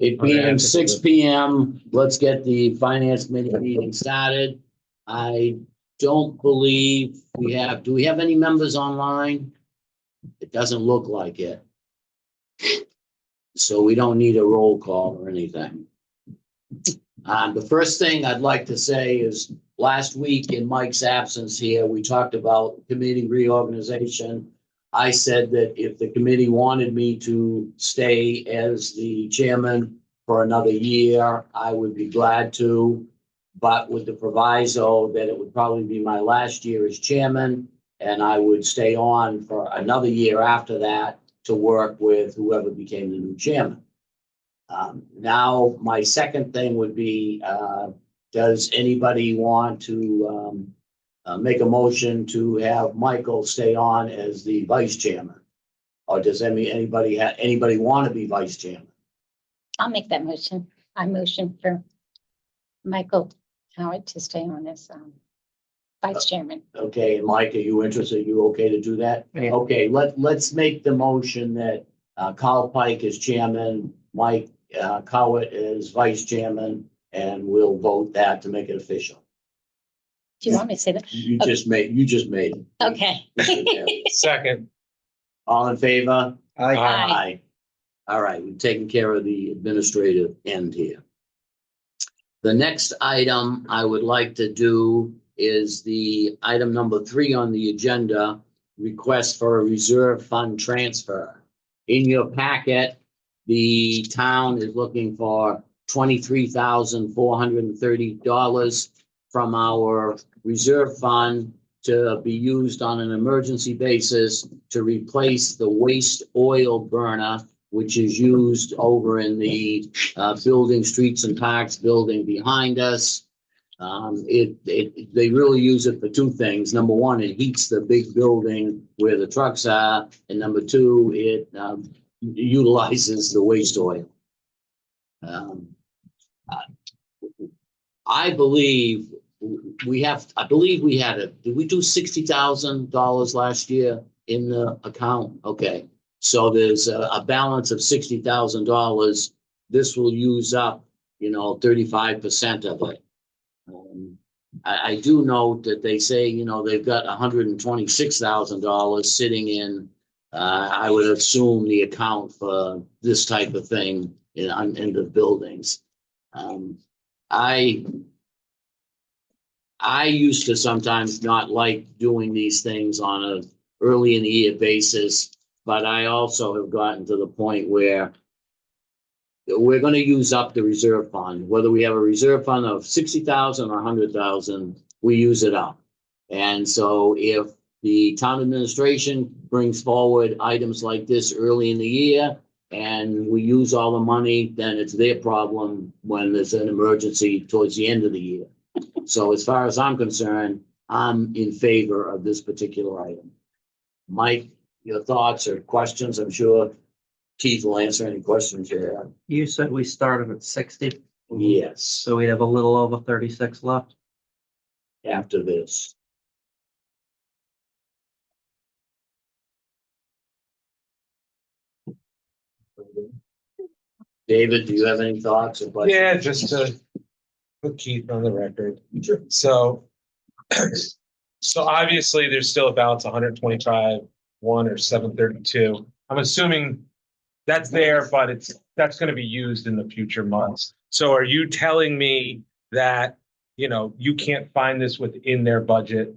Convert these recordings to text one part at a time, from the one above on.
It being 6 p.m., let's get the finance committee meeting started. I don't believe we have, do we have any members online? It doesn't look like it. So we don't need a roll call or anything. The first thing I'd like to say is last week in Mike's absence here, we talked about committee reorganization. I said that if the committee wanted me to stay as the chairman for another year, I would be glad to, but with the proviso that it would probably be my last year as chairman, and I would stay on for another year after that to work with whoever became the new chairman. Now, my second thing would be, does anybody want to make a motion to have Michael stay on as the vice chairman? Or does anybody want to be vice chairman? I'll make that motion. I motion for Michael Howard to stay on as vice chairman. Okay, and Mike, are you interested? You okay to do that? Yeah. Okay, let's make the motion that Carl Pike is chairman, Mike Cowett is vice chairman, and we'll vote that to make it official. Do you want me to say that? You just made it. Okay. Second. All in favor? Aye. All right, we've taken care of the administrative end here. The next item I would like to do is the item number 3 on the agenda, request for a reserve fund transfer. In your packet, the town is looking for $23,430 from our reserve fund to be used on an emergency basis to replace the waste oil burner, which is used over in the building, Streets and Parks building behind us. They really use it for 2 things. Number 1, it heats the big building where the trucks are. And number 2, it utilizes the waste oil. I believe we had did we do $60,000 last year in the account? Okay. So there's a balance of $60,000. This will use up, 35% of it. I do note that they say, they've got $126,000 sitting in, I would assume the account for this type of thing in the buildings. I used to sometimes not like doing these things on a early in the year basis, but I also have gotten to the point where we're going to use up the reserve fund. Whether we have a reserve fund of 60,000 or 100,000, we use it up. And so if the town administration brings forward items like this early in the year and we use all the money, then it's their problem when there's an emergency towards the end of the year. So as far as I'm concerned, I'm in favor of this particular item. Mike, your thoughts or questions? I'm sure Keith will answer any questions you have. You said we started at 60, Yes, so we have a little over 36 left. after this. David, do you have any thoughts or questions? Yeah, just to put Keith on the record. Sure. So, so obviously there's still a balance 125, 1 or 732. I'm assuming that's there, but that's going to be used in the future months. So are you telling me that, you can't find this within their budget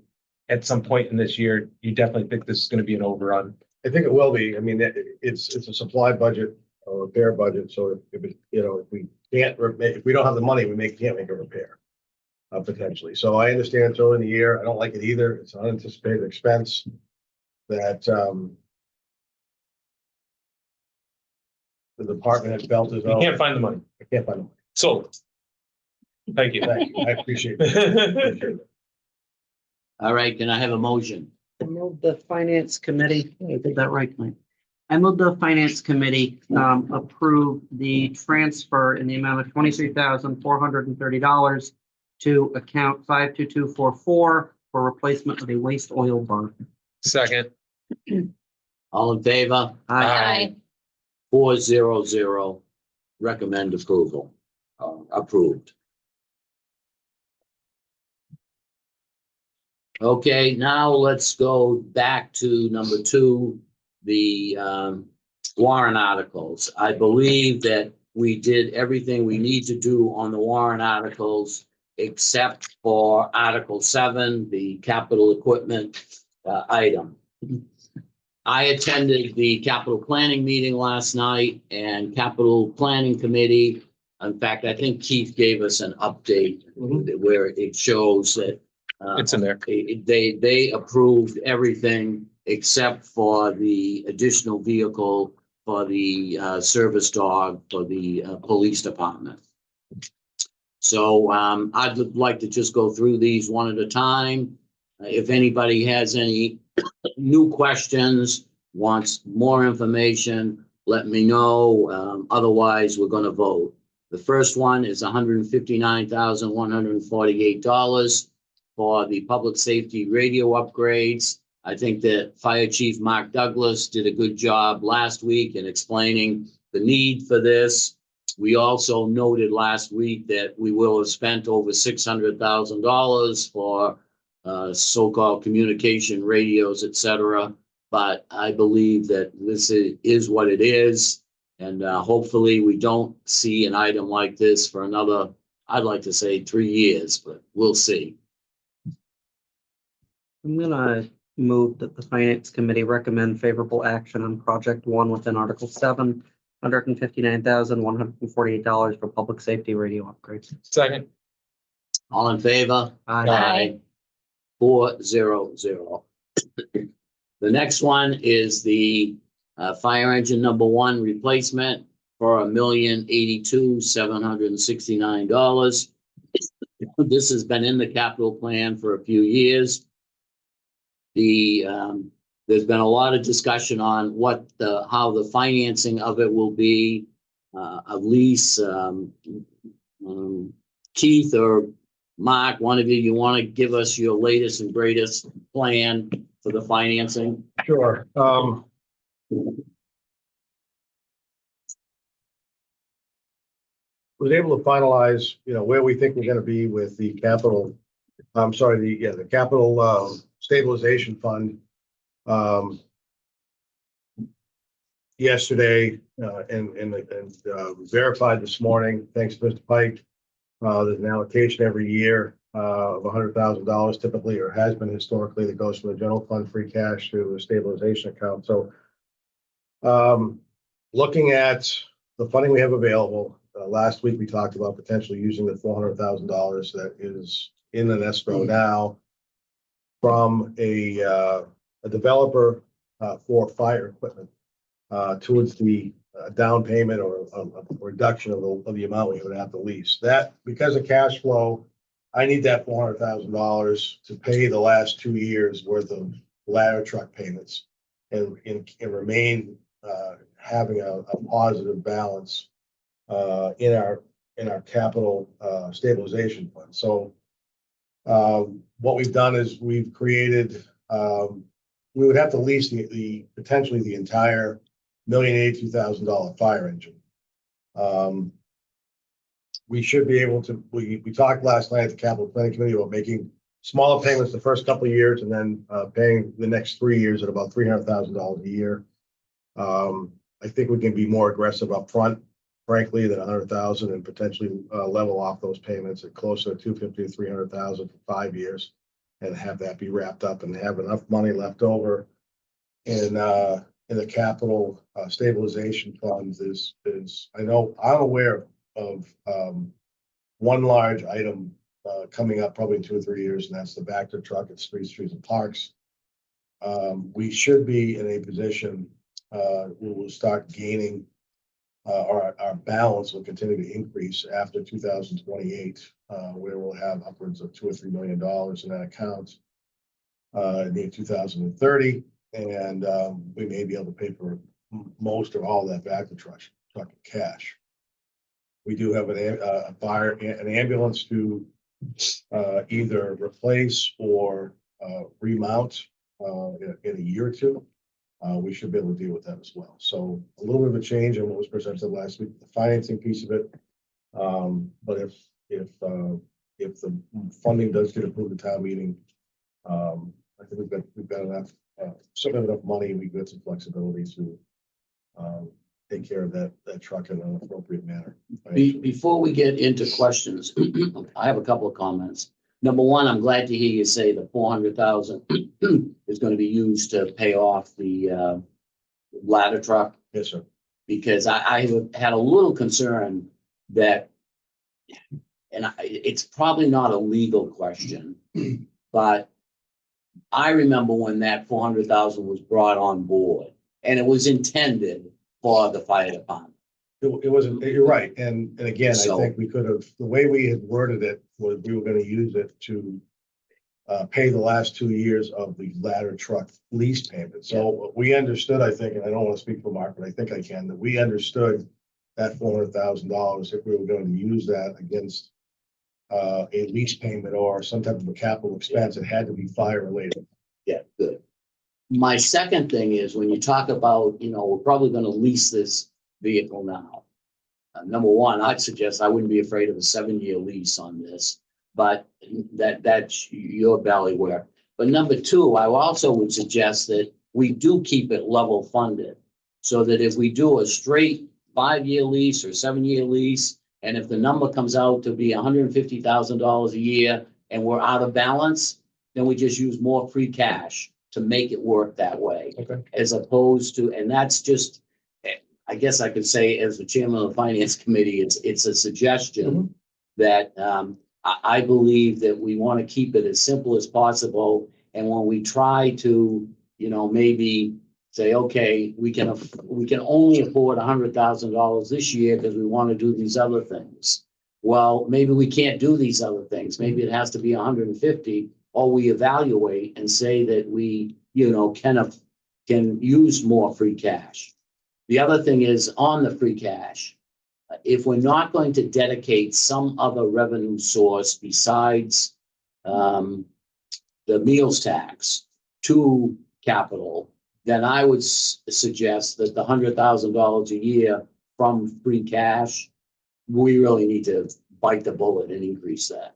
at some point in this year? You definitely think this is going to be an overrun? I think it will be. I mean, it's a supply budget or repair budget. So if we don't have the money, can't make a repair potentially. So I understand it's early in the year. I don't like it either. It's an unanticipated expense that the department has felt as You though can't find the money. I can't find the money. So, thank you. Thank you. I appreciate it. All right, can I have a motion? I moved the finance committee. I did that right, Mike. I moved the finance committee approve the transfer in the amount of $23,430 to account 52244 for replacement of a waste oil burner. Second. All in favor? Aye. 400. recommend approval, approved. Okay, now let's go back to number 2, the warrant articles. I believe that we did everything we need to do on the warrant articles except for Article 7, the capital equipment item. I attended the capital planning meeting last night and capital planning committee. In fact, I think Keith gave us an update where it shows that It's in there. they approved everything except for the additional vehicle for the service dog for the police department. So I'd like to just go through these one at a time. If anybody has any new questions, wants more information, let me know. Otherwise, we're going to vote. The first one is $159,148 for the public safety radio upgrades. I think that Fire Chief Mark Douglas did a good job last week in explaining the need for this. We also noted last week that we will have spent over $600,000 for so-called communication radios, et cetera. But I believe that this is what it is. And hopefully we don't see an item like this for another, I'd like to say 3 years, but we'll see. I'm gonna move that the finance committee recommend favorable action on project 1 within Article 7, $159,148 for public safety radio upgrades. Second. All in favor? Aye. 4-0-0. The next one is the fire engine number 1 replacement for $1,082,769. This has been in the capital plan for a few years. There's been a lot of discussion on how the financing of it will be. At least Keith or Mark, one of you want to give us your latest and greatest plan for the financing? Sure. Was able to finalize, where we think we're gonna be with the capital, the capital stabilization fund. Yesterday, and verified this morning, thanks to Mr. Pike. There's an allocation every year of $100,000 typically, or has been historically, that goes from the general fund free cash to a stabilization account. So looking at the funding we have available, last week we talked about potentially using the $400,000 that is in an escrow now from a developer for fire equipment towards the down payment or a reduction of the amount we would have to lease. That, because of cash flow, I need that $400,000 to pay the last 2 years worth of ladder truck payments and remain having a positive balance in our capital stabilization fund. So what we've done is we've created, we would have to lease potentially the entire $1,082,000 fire engine. We should be able to, we talked last night at the capital planning committee about making smaller payments the first couple of years and then paying the next 3 years at about $300,000 a year. I think we can be more aggressive up front, frankly, than $100,000 and potentially level off those payments at closer to $250,000 to $300,000 for 5 years and have that be wrapped up and have enough money left over in the capital stabilization funds. I know I'm aware of one large item coming up probably in 2 or 3 years, and that's the Vector truck at Streets and Parks. We should be in a position we will start gaining, our balance will continue to increase after 2028, where we'll have upwards of $2 or $3 million in that account in 2030, and we may be able to pay for most or all that Vector truck in cash. We do have an ambulance to either replace or remount in a year or two. we should be able to deal with that as well. So a little bit of a change in what was presented last week, the financing piece of it. But if the funding does get approved at town meeting, I think we've got enough, certainly enough money, and we've got some flexibility to take care of that truck in an appropriate manner. Before we get into questions, I have a couple of comments. Number one, I'm glad to hear you say the 400,000 is going to be used to pay off the ladder truck, Yes, sir. because I have had a little concern that, and it's probably not a legal question, but I remember when that 400,000 was brought on board, and it was intended for the fire department. It wasn't, you're right. And again, I So- think we could have, the way we had worded it was we were gonna use it to pay the last 2 years of the ladder truck lease payment. So we understood, I think, and I don't want to speak for Mark, but I think I can, that we understood that $400,000, if we were going to use that against a lease payment or some type of a capital expense, it had to be fire related. Yeah, good. My second thing is when you talk about, we're probably going to lease this vehicle now. Number one, I'd suggest I wouldn't be afraid of a 7-year lease on this, but that's your ballywick. But number two, I also would suggest that we do keep it level funded so that if we do a straight 5-year lease or 7-year lease, and if the number comes out to be $150,000 a year and we're out of balance, then we just use more free cash to make it work that way. Okay. As opposed to, and that's just, I guess I could say as the chairman of the finance committee, it's a suggestion that I believe that we want to keep it as simple as possible. And when we try to, maybe say, okay, we can only afford $100,000 this year because we want to do these other things. Well, maybe we can't do these other things. Maybe it has to be 150, or we evaluate and say that we, can use more free cash. The other thing is on the free cash, if we're not going to dedicate some other revenue source besides the meals tax to capital, then I would suggest that the $100,000 a year from free cash, we really need to bite the bullet and increase that.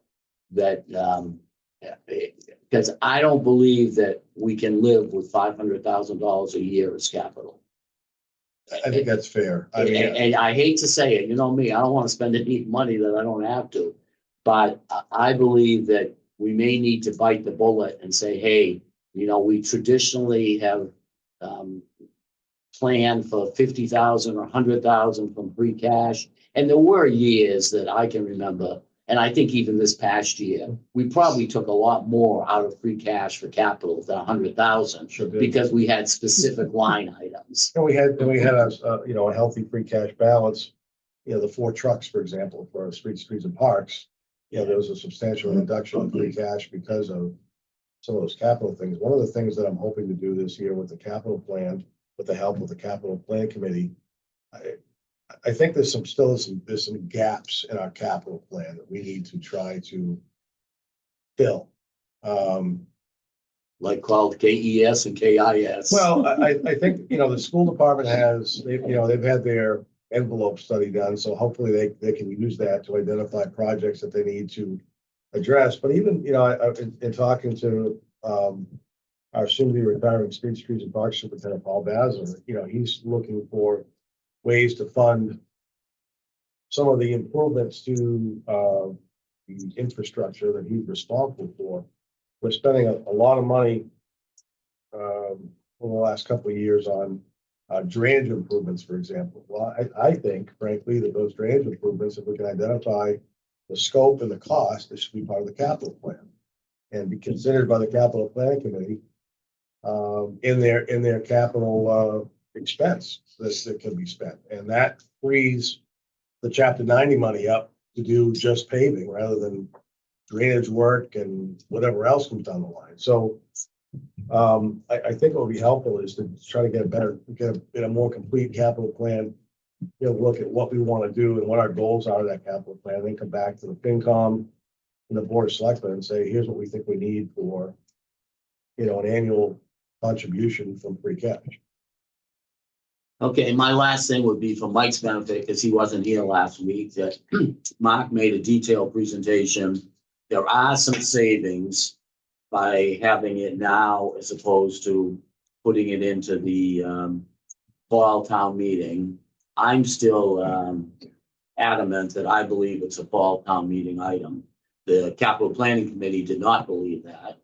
Because I don't believe that we can live with $500,000 a year as capital. I think that's fair. I mean, And I hate to say it, you know me, I don't want to spend any money that I don't have to. But I believe that we may need to bite the bullet and say, hey, we traditionally have planned for 50,000 or 100,000 from free cash. And there were years that I can remember, and I think even this past year, we probably took a lot more out of free cash for capital than 100,000 sure did. because we had specific line items. And we had a healthy free cash balance. The 4 trucks, for example, for our streets and parks, there was a substantial reduction in free cash because of some of those capital things. One of the things that I'm hoping to do this year with the capital plan, with the help of the capital plan committee, I think there's some gaps in our capital plan that we need to try to fill. Like called KES and KIS. Well, I think, the school department they've had their envelope study done, so hopefully they can use that to identify projects that they need to address. But even, in talking to our soon-to-be retiring streets and parks superintendent, Paul Bazler, he's looking for ways to fund some of the improvements to the infrastructure that he's responsible for. We're spending a lot of money over the last couple of years on drainage improvements, for example. Well, I think, frankly, that those drainage improvements, if we can identify the scope and the cost, this should be part of the capital plan and be considered by the capital plan committee in their capital expense that can be spent. And that frees the Chapter 90 money up to do just paving rather than drainage work and whatever else comes down the line. So I think what would be helpful is to try to get a more complete capital plan, look at what we want to do and what our goals are of that capital plan, then come back to the FinCom and the Board of Selectmen and say, here's what we think we need for, an annual contribution from free cash. Okay, my last thing would be for Mike's benefit, because he wasn't here last week, that Mark made a detailed presentation. There are some savings by having it now as opposed to putting it into the fall town meeting. I'm still adamant that I believe it's a fall town meeting item. The capital planning committee did not believe that.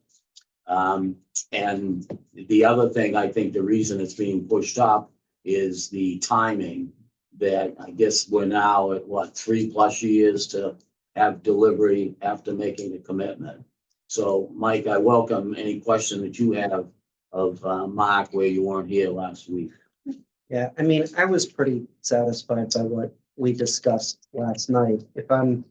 And the other thing, I think the reason it's being pushed up is the timing, that I guess we're now at what, 3+ years to have delivery after making the commitment. So Mike, I welcome any question that you have of Mark where you weren't here last week. Yeah, I mean, I was pretty satisfied by what we discussed last night. If I'm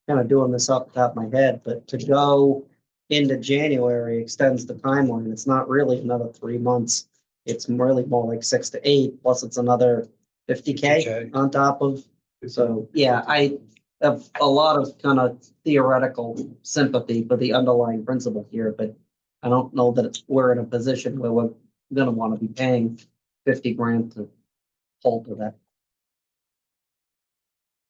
kind of doing this off the top of my head, but to go into January extends the timeline. It's not really another 3 months. It's really more like 6 to 8, plus it's another 50K 50K. on top of. So, yeah, I have a lot of kind of theoretical sympathy for the underlying principle here, but I don't know that we're in a position where we're gonna want to be paying 50 grand to hold to that.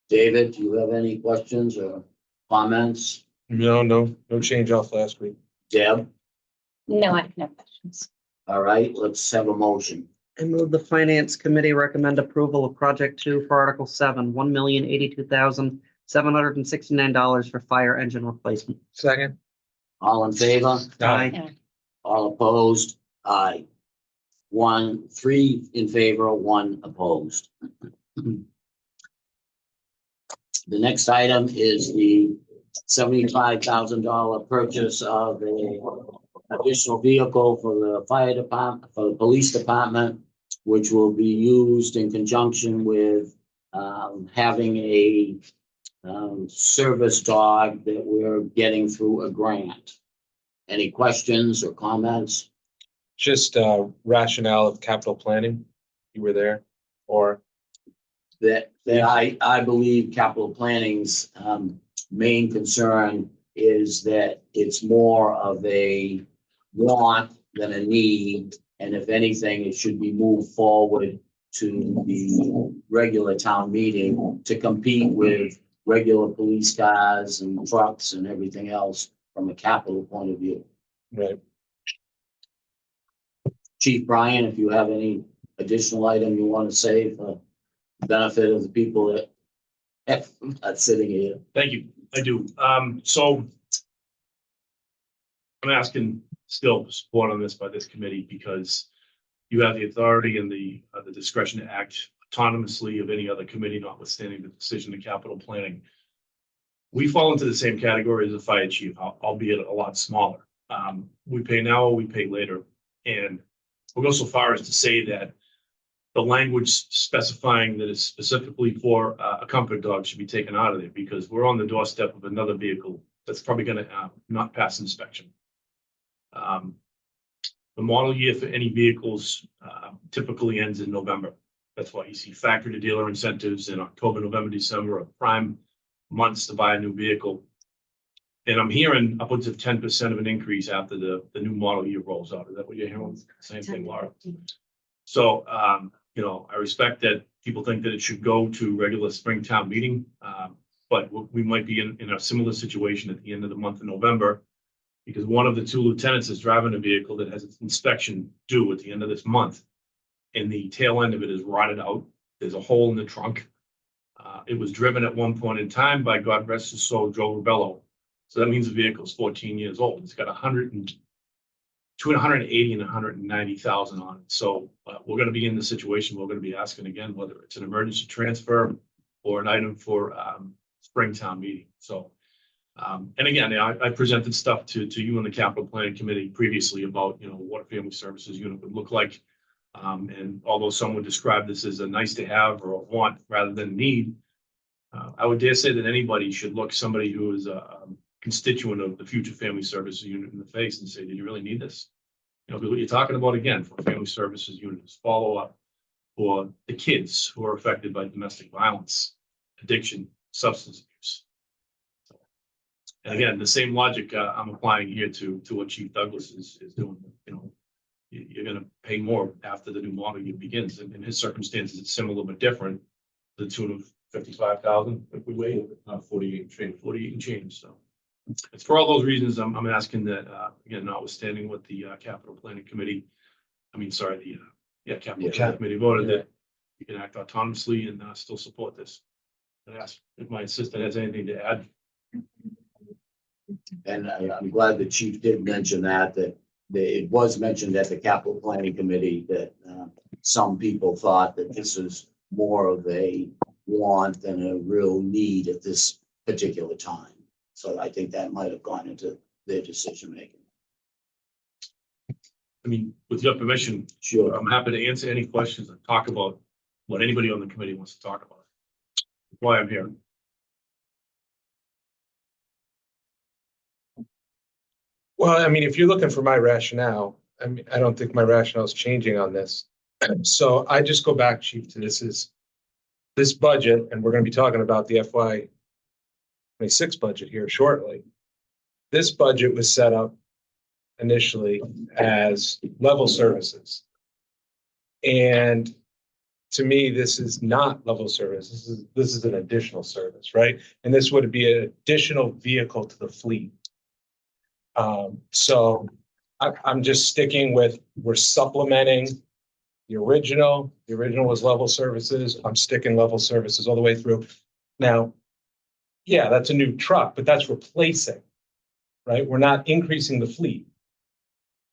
David, do you have any questions or comments? No change off last week. Deb? No, I have no questions. All right, let's have a motion. I move the finance committee recommend approval of project 2 for Article 7, $1,082,769 for fire engine replacement. Second. All in favor? Aye. All opposed? Aye. 3 in favor, 1 opposed. The next item is the $75,000 purchase of an additional vehicle for the fire department, for the police department, which will be used in conjunction with having a service dog that we're getting through a grant. Any questions or comments? Just rationale of capital planning. You were there, or That I believe capital planning's main concern is that it's more of a want than a need. And if anything, it should be moved forward to the regular town meeting to compete with regular police cars and trucks and everything else from a capital point of view. right? Chief Brian, if you have any additional item you want to say for the benefit of the people that are sitting here. Thank you. I do. So I'm asking still support on this by this committee because you have the authority and the discretion to act autonomously of any other committee, notwithstanding the decision of capital planning. We fall into the same category as the fire chief, albeit a lot smaller. We pay now or we pay later. And we'll go so far as to say that the language specifying that it's specifically for a comfort dog should be taken out of there because we're on the doorstep of another vehicle that's probably going to not pass inspection. The model year for any vehicles typically ends in November. That's why you see factory to dealer incentives in October, November, December are prime months to buy a new vehicle. And I'm hearing upwards of 10% of an increase after the new model year rolls out. Is that what you're hearing? Same thing, Laura. So, I respect that people think that it should go to regular Springtown meeting. But we might be in a similar situation at the end of the month of November because one of the 2 lieutenants is driving a vehicle that has its inspection due at the end of this month. And the tail end of it is rotted out. There's a hole in the trunk. It was driven at one point in time by, God rest his soul, Joe Rubello. So that means the vehicle is 14 years old. It's got between 180 and 190,000 on it. So we're going to be in the situation. We're going to be asking again whether it's an emergency transfer or an item for Springtown meeting. So, and again, I presented stuff to you and the capital planning committee previously about what a family services unit would look like. And although some would describe this as a nice to have or a want rather than need, I would dare say that anybody should look somebody who is a constituent of the future family services unit in the face and say, "Did you really need this?" What you're talking about again for family services unit is follow up for the kids who are affected by domestic violence, addiction, substance abuse. And again, the same logic I'm applying here to what Chief Douglas is doing. you're gonna pay more after the new model year begins. And in his circumstances, it's similar but different, to the tune of 55,000 if we wait, 48 and change, so. It's for all those reasons, I'm asking that, again, notwithstanding what the, capital planning committee, capital planning committee voted, that you can act autonomously and, still support this. And ask if my assistant has anything to add. And I'm glad the chief did mention that it was mentioned at the capital planning committee that some people thought that this is more of a want than a real need at this particular time. So I think that might have gone into their decision making. I mean, with your permission, Sure. I'm happy to answer any questions and talk about what anybody on the committee wants to talk about. That's why I'm here. Well, I mean, if you're looking for my rationale, I mean, I don't think my rationale is changing on this. So I just go back, Chief, to this budget, and we're going to be talking about the FY26 budget here shortly. This budget was set up initially as level services. And to me, this is not level service. This is an additional service, right? And this would be an additional vehicle to the fleet. So I'm just sticking with, we're supplementing the original. The original was level services. I'm sticking level services all the way through. Now, yeah, that's a new truck, but that's replacing, right? We're not increasing the fleet.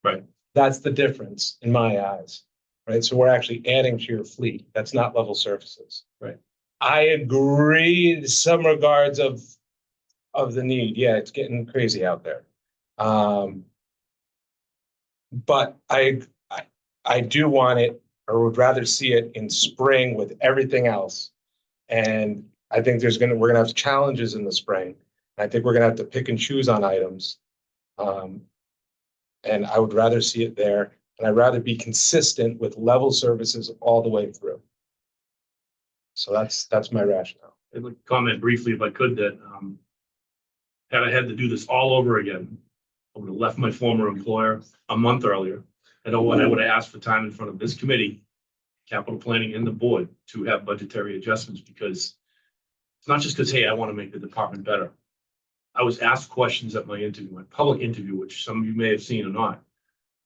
Right. That's the difference in my eyes, right? So we're actually adding to your fleet. That's not level services. Right. I agree in some regards of the need. Yeah, it's getting crazy out there. But I do want it, or would rather see it in spring with everything else. And I think we're gonna have challenges in the spring. I think we're gonna have to pick and choose on items. And I would rather see it there, and I'd rather be consistent with level services all the way through. So that's my rationale. I'd like to comment briefly, if I could, that had I had to do this all over again, I would have left my former employer a month earlier. I know when I would have asked for time in front of this committee, capital planning and the board, to have budgetary adjustments, because it's not just because, hey, I want to make the department better. I was asked questions at my interview, my public interview, which some of you may have seen or not,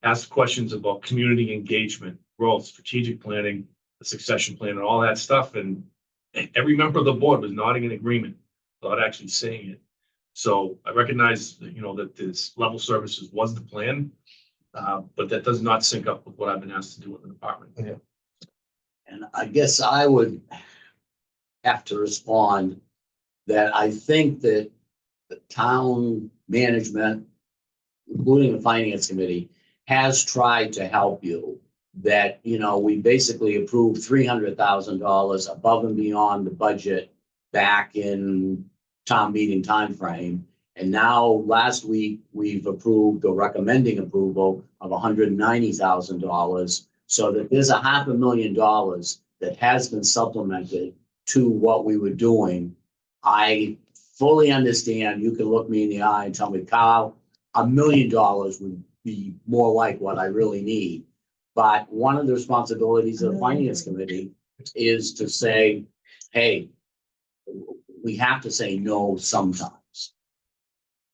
asked questions about community engagement, growth, strategic planning, the succession plan, and all that stuff. And every member of the board was nodding in agreement without actually saying it. So I recognize that, that this level services was the plan, but that does not sync up with what I've been asked to do in the department. Yeah. And I guess I would have to respond that I think that the town management, including the finance committee, has tried to help you. That, we basically approved $300,000 above and beyond the budget back in town meeting timeframe. And now last week, we've approved or recommending approval of $190,000. So that there's $500,000 that has been supplemented to what we were doing. I fully understand. You can look me in the eye and tell me, Kyle, $1 million would be more like what I really need. But one of the responsibilities of the finance committee is to say, hey, we have to say no sometimes.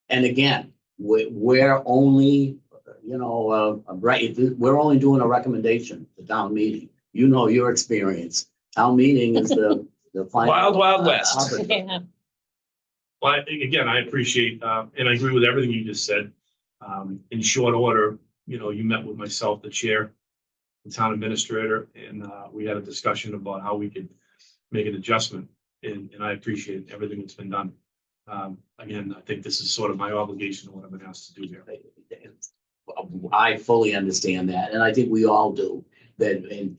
And again, we're only, we're only doing a recommendation to town meeting. Your experience. Town meeting is the final. Wild West. Yeah. Well, again, I appreciate, and I agree with everything you just said. In short order, you met with myself, the chair, the town administrator, and we had a discussion about how we could make an adjustment. And I appreciate everything that's been done. Again, I think this is sort of my obligation of what I've been asked to do here. I fully understand that, and I think we all do. That, and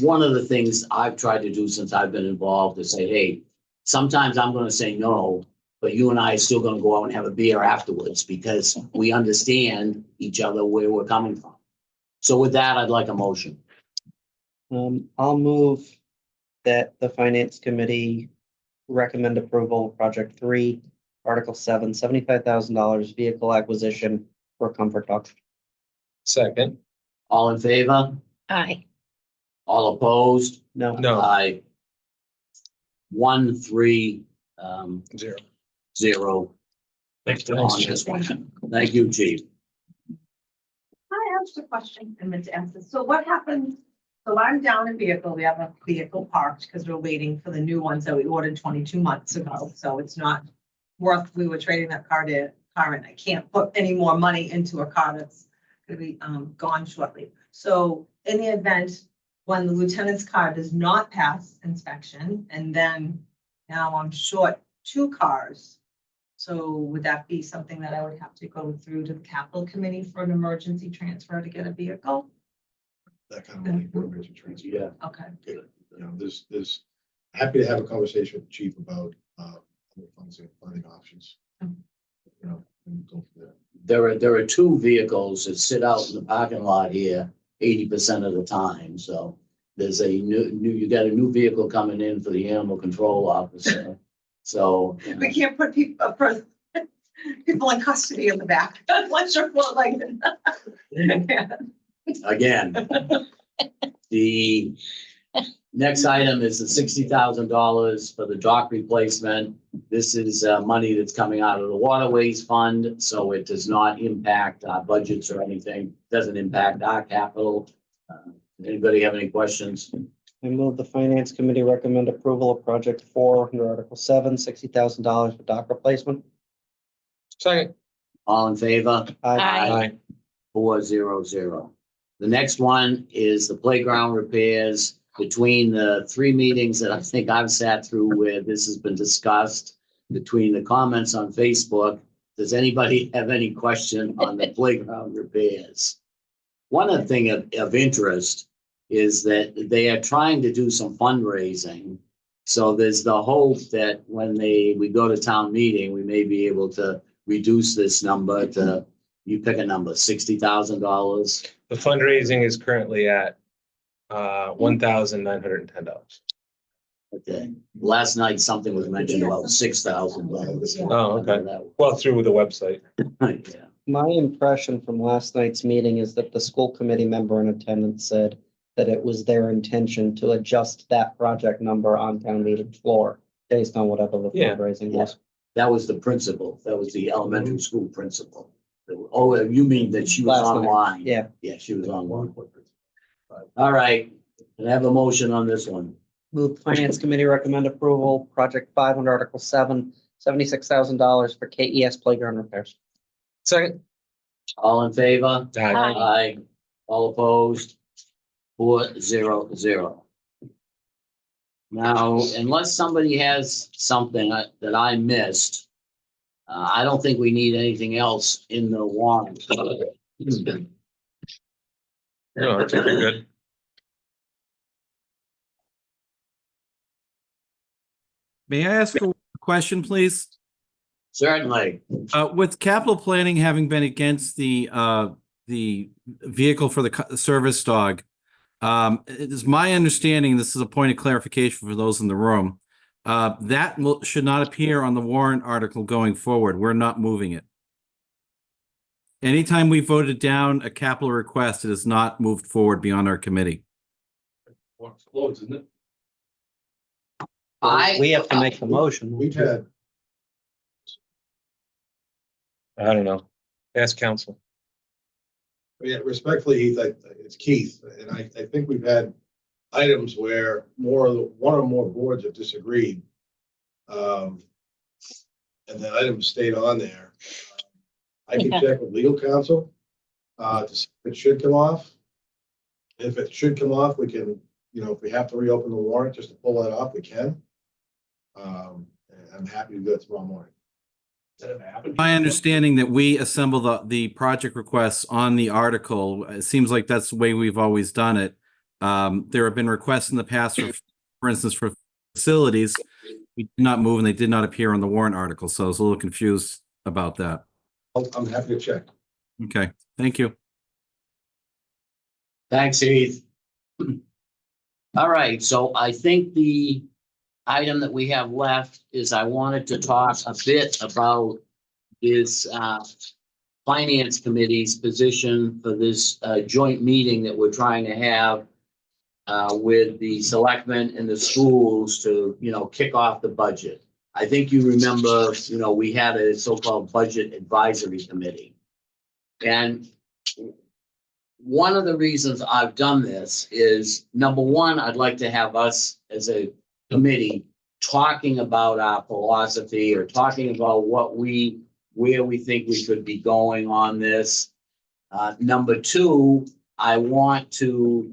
one of the things I've tried to do since I've been involved is say, hey, sometimes I'm going to say no, but you and I are still going to go out and have a beer afterwards because we understand each other where we're coming from. So with that, I'd like a motion. I'll move that the finance committee recommend approval of project 3, article 7, $75,000 vehicle acquisition for comfort dog. Second. All in favor? Aye. All opposed? No, No, Aye. 1, 3, 0. 0 Thanks, on Dennis. this one. Thank you, chief. I asked a question and meant to ask this. So what happens? So I'm down in vehicle. We have a vehicle parked because we're waiting for the new ones that we ordered 22 months ago. So it's not worth, we were trading that car and I can't put any more money into a car that's gonna be gone shortly. So in the event when the lieutenant's car does not pass inspection, and then now I'm short 2 cars. So would that be something that I would have to go through to the capital committee for an emergency transfer to get a vehicle? That kind of money for emergency transfer. Yeah. Okay. You know, there's happy to have a conversation with the chief about, funding options. Mm. You know, and go from there. There are 2 vehicles that sit out in the parking lot here 80% of the time, so there's a new, you got a new vehicle coming in for the animal control officer. So, We can't put people, people in custody in the back. Once you're full, like. again, the next item is the $60,000 for the dock replacement. This is money that's coming out of the waterways fund, so it does not impact our budgets or anything, doesn't impact our capital. Anybody have any questions? I move the finance committee recommend approval of project 4 under Article 7, $60,000 for dock replacement. Second. All in favor? Aye. 400. The next one is the playground repairs. Between the 3 meetings that I think I've sat through where this has been discussed, between the comments on Facebook, does anybody have any question on the playground repairs? One of the thing of interest is that they are trying to do some fundraising. So there's the hope that when we go to town meeting, we may be able to reduce this number to, you pick a number, $60,000. The fundraising is currently at $1,910. Okay, last night something was mentioned about $6,000. Oh, okay. Well, through the website. Yeah. My impression from last night's meeting is that the school committee member in attendance said that it was their intention to adjust that project number on town meeting floor based on whatever the Yeah. fundraising was. That was the principal, that was the elementary school principal. Oh, you mean that she was Last night, online? yeah. Yeah, she was online. All right, can I have a motion on this one? Move the finance committee recommend approval, project 5 under Article 7, $76,000 for KES playground repairs. Second. All in favor? Aye. Aye. All opposed? 400. Now, unless somebody has something that I missed, I don't think we need anything else in the warrant. No, I think you're good. May I ask a question, please? Certainly. With capital planning having been against the vehicle for the service dog, it is my understanding, this is a point of clarification for those in the room, that should not appear on the warrant article going forward. We're not moving it. Anytime we voted down a capital request, it is not moved forward beyond our committee. Warrant's closed, isn't it? We have to make the motion. We've had, I don't know. Ask council. yeah, respectfly, Heath, it's Keith, and I think we've had items where one or more boards have disagreed. And the items stayed on there. I can Yeah. check with legal counsel, to see if it should come off. If it should come off, we can, if we have to reopen the warrant just to pull that off, we can. And I'm happy to do it tomorrow morning. That ever happened? My understanding that we assemble the project requests on the article, it seems like that's the way we've always done it. There have been requests in the past, for instance, for facilities, we did not move and they did not appear on the warrant article, so I was a little confused about that. I'm happy to check. Okay, thank you. Thanks, Heath. All right, so I think the item that we have left is I wanted to talk a bit about this Finance Committee's position for this joint meeting that we're trying to have with the selectmen and the schools to, kick off the budget. I think you remember, we had a so-called Budget Advisory Committee. And one of the reasons I've done this is, number one, I'd like to have us as a committee talking about our philosophy or talking about where we think we could be going on this. Number two, I want to,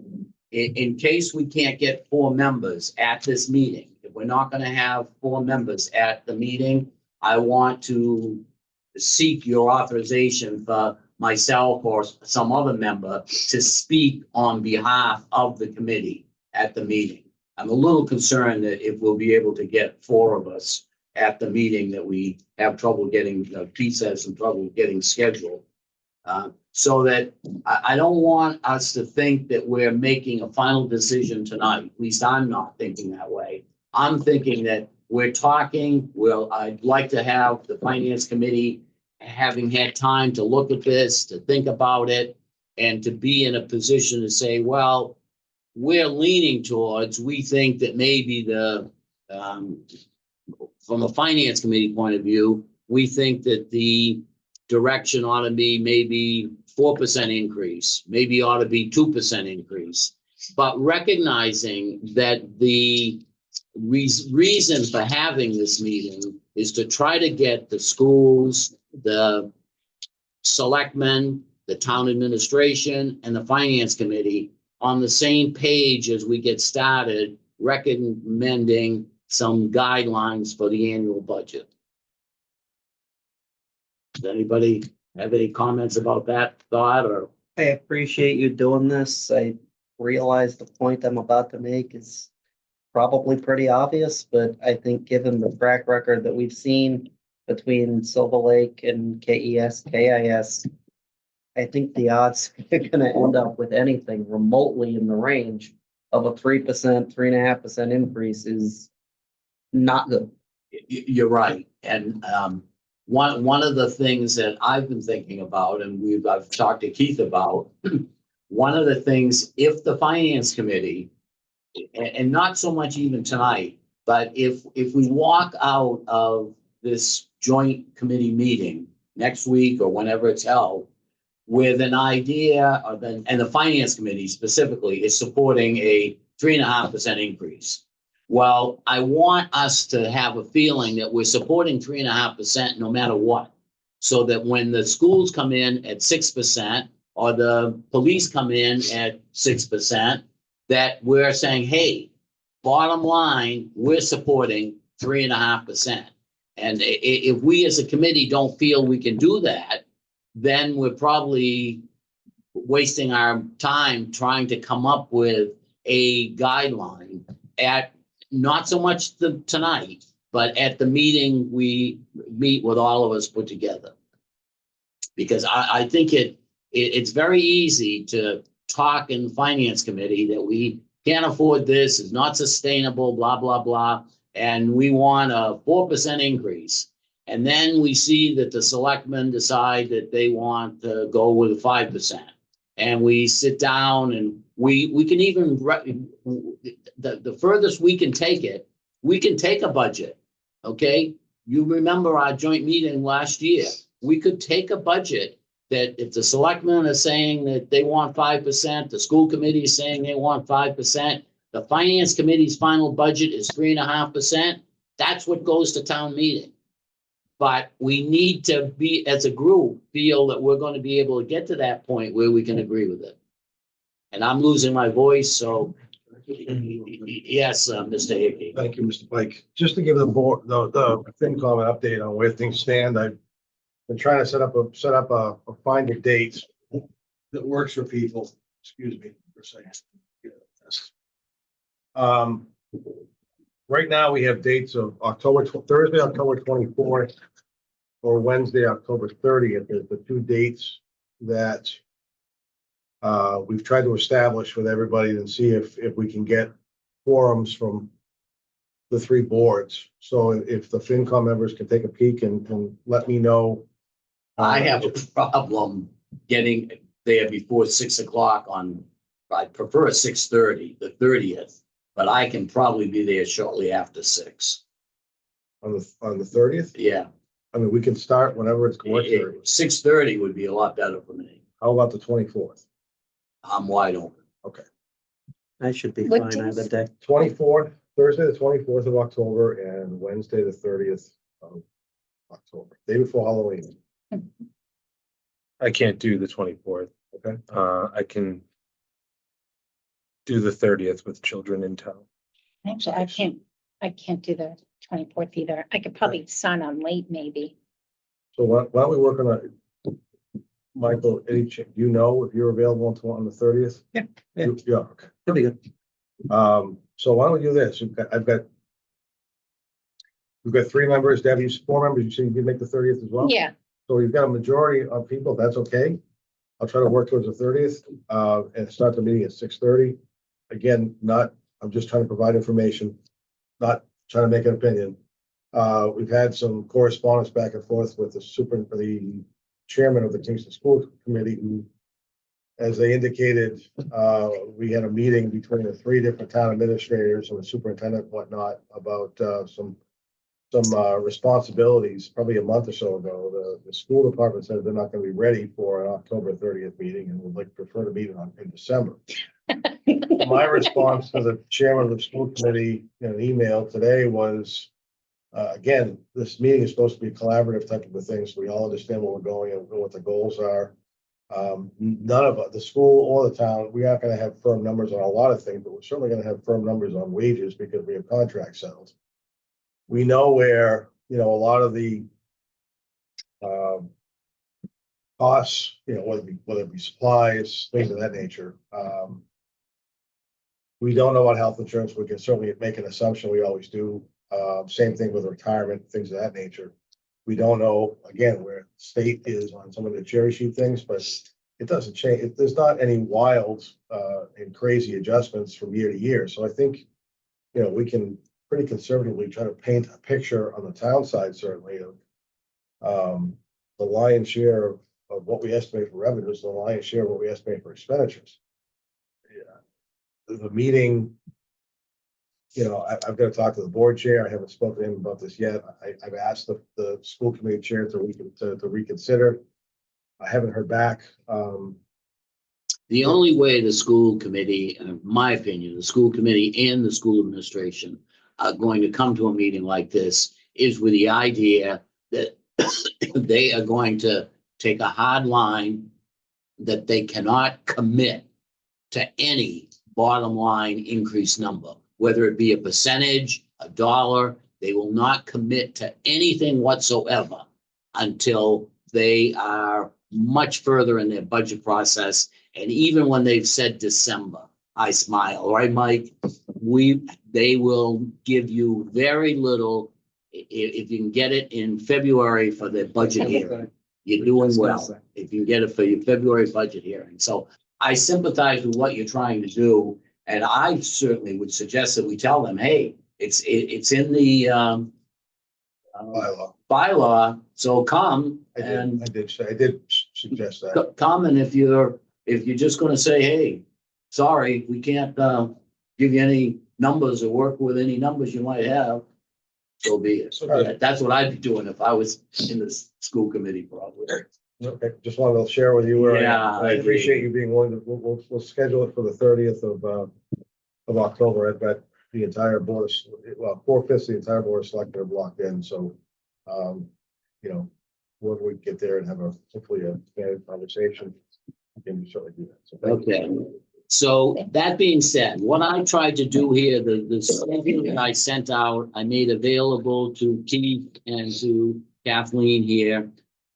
in case we can't get 4 members at this meeting, if we're not going to have 4 members at the meeting, I want to seek your authorization for myself or some other member to speak on behalf of the committee at the meeting. I'm a little concerned that if we'll be able to get 4 of us at the meeting, that we have trouble getting, Pete has some trouble getting scheduled. So that I don't want us to think that we're making a final decision tonight. At least I'm not thinking that way. I'm thinking that we're talking, I'd like to have the Finance Committee having had time to look at this, to think about it, and to be in a position to say, well, we're leaning towards, we think that maybe from a Finance Committee point of view, we think that the direction ought to be maybe 4% increase, maybe ought to be 2% increase. But recognizing that the reason for having this meeting is to try to get the schools, the selectmen, the town administration, and the Finance Committee on the same page as we get started, recommending some guidelines for the annual budget. Does anybody have any comments about that thought, or? I appreciate you doing this. I realize the point I'm about to make is probably pretty obvious, but I think given the track record that we've seen between Silver Lake and KIS, I think the odds are gonna end up with anything remotely in the range of a 3%, 3.5% increase is not good. You're right. And one of the things that I've been thinking about, and I've talked to Keith about, one of the things, if the Finance Committee, and not so much even tonight, but if we walk out of this joint committee meeting next week or whenever it's held with an idea of and the Finance Committee specifically is supporting a 3.5% increase. Well, I want us to have a feeling that we're supporting 3.5% no matter what. So that when the schools come in at 6% or the police come in at 6%, that we're saying, hey, bottom line, we're supporting 3.5%. And if we as a committee don't feel we can do that, then we're probably wasting our time trying to come up with a guideline at not so much tonight, but at the meeting we meet with all of us put together. Because I think it's very easy to talk in the Finance Committee that we can't afford this, it's not sustainable, blah, blah, blah. And we want a 4% increase. And then we see that the selectmen decide that they want to go with 5%. And we sit down and we can even, the furthest we can take it, we can take a budget, okay? You remember our joint meeting last year. We could take a budget that if the selectmen are saying that they want 5%, the school committee is saying they want 5%, the Finance Committee's final budget is 3.5%, that's what goes to town meeting. But we need to be, as a group, feel that we're going to be able to get to that point where we can agree with it. And I'm losing my voice, so yes, Mr. Hickey. Thank you, Mr. Pike. Just to give the board, the FinCom an update on where things stand, I've been trying to set up a find a date that works for people. Excuse me for a second. Right now we have dates of Thursday, October 24th, or Wednesday, October 30th. There's the 2 dates that we've tried to establish with everybody and see if we can get quorums from the 3 boards. So if the FinCom members can take a peek and let me know I have a problem getting there before 6 o'clock on, I prefer 6:30, the 30th, but I can probably be there shortly after 6. On the 30th. Yeah, I mean, we can start whenever it's works. 6:30 would be a lot better for me. How about the 24th? I'm wide open. I should be What fine either days? day. 24th, Thursday, the 24th of October, and Wednesday, the 30th of October, day before Halloween. I can't do the 24th. Okay. I can do the 30th with children in town. Actually, I can't do the 24th either. I could probably sign on late, maybe. So why don't we work on a, Michael, you know if you're available on the 30th? Yeah. Yeah, okay. It'll be good. So why don't we do this? We've got 3 members, Debbie, 4 members, you said you can make the 30th as well? Yeah, So we've got a majority of people, that's okay. I'll try to work towards the 30th, and start the meeting at 6:30. Again, I'm just trying to provide information, not trying to make an opinion. We've had some correspondence back and forth with the chairman of the Kingston School Committee, who, as they indicated, we had a meeting between the 3 different town administrators and the superintendent and whatnot about, some responsibilities, probably a month or so ago. The school department said they're not gonna be ready for an October 30th meeting and would prefer to meet in December. My response to the chairman of the school committee in an email today was, again, this meeting is supposed to be a collaborative type of a thing, so we all understand where we're going and what the goals are. None of us, the school or the town, we aren't gonna have firm numbers on a lot of things, but we're certainly gonna have firm numbers on wages because we have contracts settled. We know where, a lot of the costs, whether it be supplies, things of that nature. We don't know what health insurance, we can certainly make an assumption, we always do. Same thing with retirement, things of that nature. We don't know, again, where state is on some of the cherry sheet things, but it doesn't change. There's not any wild and crazy adjustments from year to year. So I think, we can pretty conservatively try to paint a picture on the town side, certainly, of the lion's share of what we estimate for revenues, the lion's share of what we estimate for expenditures. The meeting, I've got to talk to the board chair. I haven't spoken to him about this yet. I've asked the school committee chair to reconsider. I haven't heard back. The only way the school committee, in my opinion, the school committee and the school administration are going to come to a meeting like this is with the idea that they are going to take a hard line that they cannot commit to any bottom line increase number, whether it be a percentage, a dollar. They will not commit to anything whatsoever until they are much further in their budget process. And even when they've said December, I smile, right, Mike? They will give you very little. If you can get it in February for the budget hearing, you're doing well. If you get it for your February budget hearing. So I sympathize with what you're trying to do. And I certainly would suggest that we tell them, hey, it's in the bylaw, so come and I did suggest that. come, and if you're just gonna say, hey, sorry, we can't give you any numbers or work with any numbers you might have, so be it. So be it. That's what I'd be doing if I was in the school committee, probably. Okay, just wanted to share with you where Yeah, I appreciate you being willing to, we'll schedule it for the 30th of October. I've got the entire board, 4/5 of the entire board of selectmen are blocked in, so, when we get there and have hopefully a standard conversation, we can certainly do that. So thank you. Okay. So that being said, what I tried to do here, the schedule that I sent out, I made available to Keith and to Kathleen here.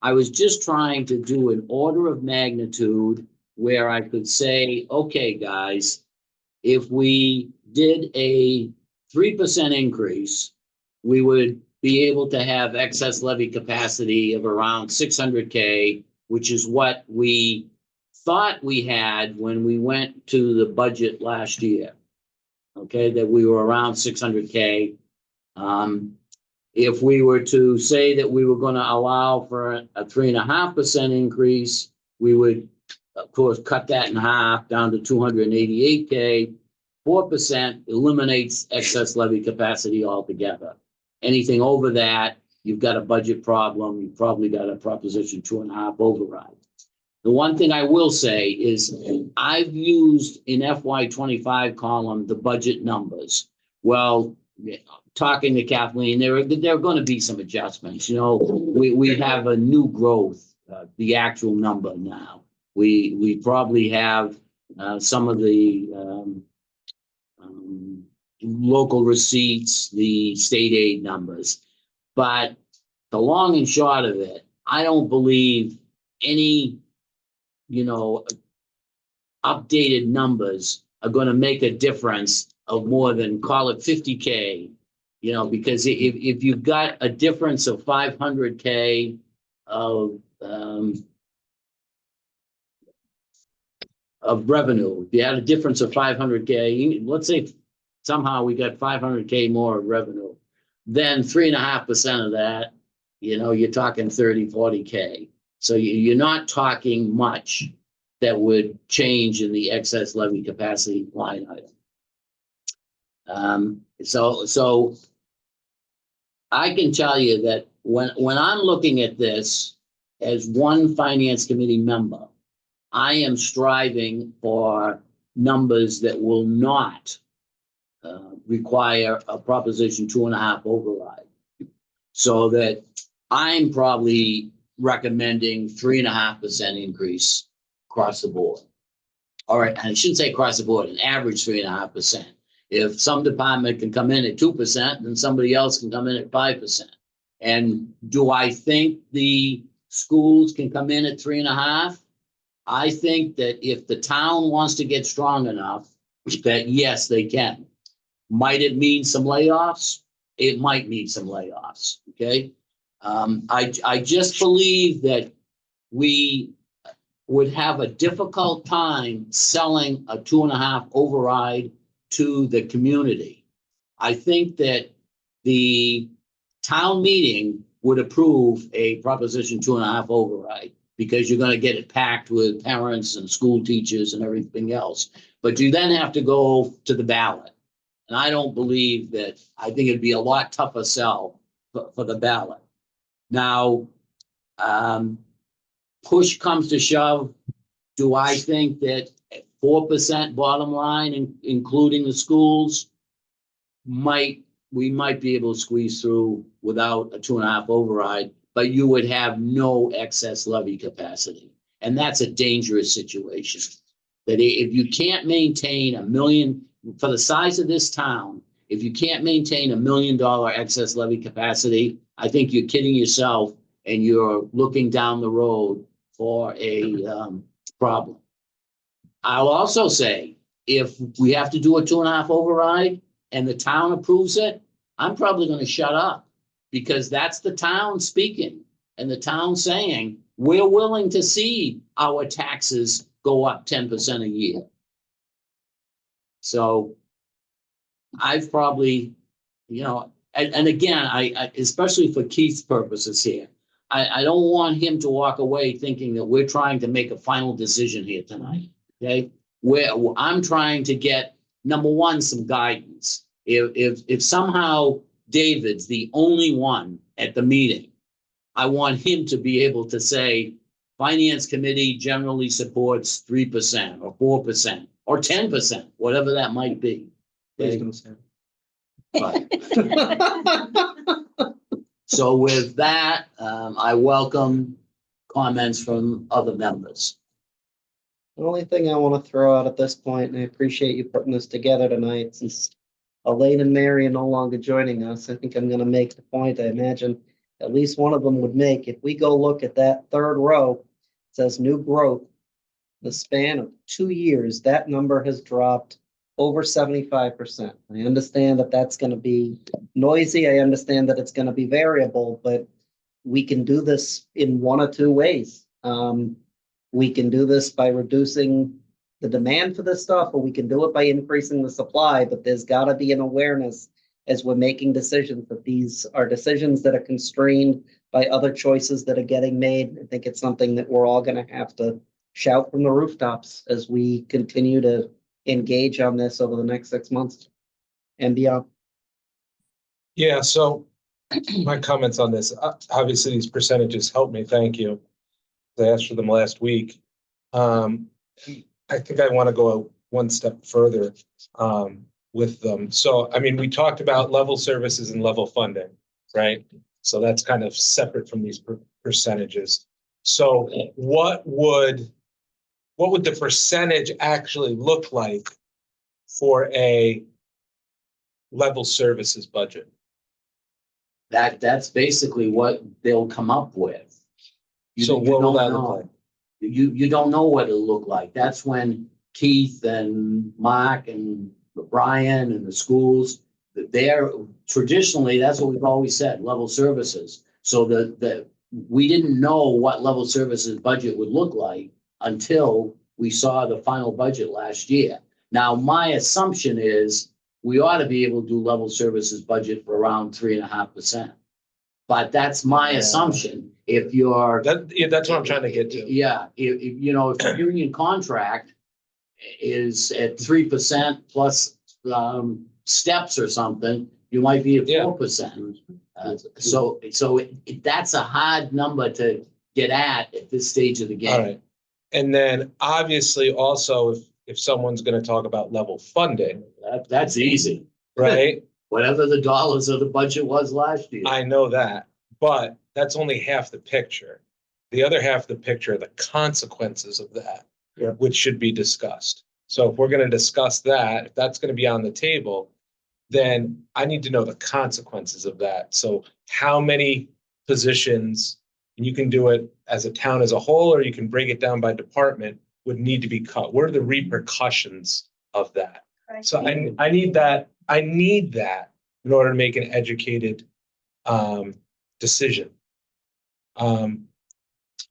I was just trying to do an order of magnitude where I could say, okay, guys, if we did a 3% increase, we would be able to have excess levy capacity of around 600K, which is what we thought we had when we went to the budget last year. Okay, that we were around 600K. If we were to say that we were gonna allow for a 3.5% increase, we would, of course, cut that in half down to 288K. 4% eliminates excess levy capacity altogether. Anything over that, you've got a budget problem. You've probably got a Proposition 2.5 override. The one thing I will say is I've used in FY25 column the budget numbers. Well, talking to Kathleen, there are going to be some adjustments. You know, we have a new growth, the actual number now. We probably have some of the local receipts, the state aid numbers. But the long and short of it, I don't believe any, you know, updated numbers are going to make a difference of more than, call it 50K, you know, because if you've got a difference of 500K of revenue, if you had a difference of 500K, let's say somehow we got 500K more of revenue, then 3.5% of that, you know, you're talking 30, 40K. So you're not talking much that would change in the excess levy capacity line item. So I can tell you that when I'm looking at this as one finance committee member, I am striving for numbers that will not require a Proposition 2.5 override. So that I'm probably recommending 3.5% increase across the board. All right, and I shouldn't say across the board, an average 3.5%. If some department can come in at 2%, then somebody else can come in at 5%. And do I think the schools can come in at 3.5? I think that if the town wants to get strong enough, that yes, they can. Might it mean some layoffs? It might mean some layoffs, okay? I just believe that we would have a difficult time selling a 2.5 override to the community. I think that the town meeting would approve a Proposition 2.5 override because you're going to get it packed with parents and school teachers and everything else. But you then have to go to the ballot. And I don't believe that. I think it'd be a lot tougher sell for the ballot. Now, push comes to shove. Do I think that 4% bottom line, including the schools, we might be able to squeeze through without a 2.5 override, but you would have no excess levy capacity. And that's a dangerous situation. That if you can't maintain $1 million, for the size of this town, if you can't maintain $1 million excess levy capacity, I think you're kidding yourself and you're looking down the road for a problem. I'll also say, if we have to do a 2.5 override and the town approves it, I'm probably going to shut up because that's the town speaking and the town saying, we're willing to see our taxes go up 10% a year. So I've probably, you know, and again, I especially for Keith's purposes here, I don't want him to walk away thinking that we're trying to make a final decision here tonight. Okay, where I'm trying to get, number one, some guidance. If somehow David's the only one at the meeting, I want him to be able to say, Finance Committee generally supports 3% or 4% or 10%, whatever that might be. Okay? But, so with that, I welcome comments from other members. The only thing I want to throw out at this point, and I appreciate you putting this together tonight, since Elaine and Mary are no longer joining us, I think I'm going to make the point I imagine at least one of them would make. If we go look at that third row, it says new growth. The span of 2 years, that number has dropped over 75%. I understand that that's going to be noisy. I understand that it's going to be variable, but we can do this in one or two ways. We can do this by reducing the demand for this stuff, or we can do it by increasing the supply, but there's got to be an awareness as we're making decisions, that these are decisions that are constrained by other choices that are getting made. I think it's something that we're all gonna have to shout from the rooftops as we continue to engage on this over the next 6 months and beyond. Yeah, so my comments on this, obviously these percentages help me, thank you. I asked for them last week. I think I want to go one step further with them. So, I mean, we talked about level services and level funding, right? So that's kind of separate from these percentages. So what would the percentage actually look like for a level services budget? That's basically what they'll come up with. So You what will don't that look know. like? You don't know what it'll look like. That's when Keith and Mark and Brian and the schools, they're traditionally, that's what we've always said, level services. So we didn't know what level services budget would look like until we saw the final budget last year. Now, my assumption is we ought to be able to do level services budget for around 3.5%. But that's my Yeah. assumption. If you're. That's what I'm trying to get to. Yeah, if if the union contract is at 3% plus steps or something, you might be at Yeah. 4%. So that's a hard number to get at this stage of the All game. right. And then obviously also if someone's going to talk about level funding, That's easy. right? Whatever the dollars of the budget was last year. I know that, but that's only half the picture. The other half of the picture are the consequences of that, Yeah. which should be discussed. So if we're going to discuss that, if that's going to be on the table, then I need to know the consequences of that. So how many positions, and you can do it as a town as a whole, or you can break it down by department, would need to be cut? What are the repercussions of that? So I need that in order to make an educated decision.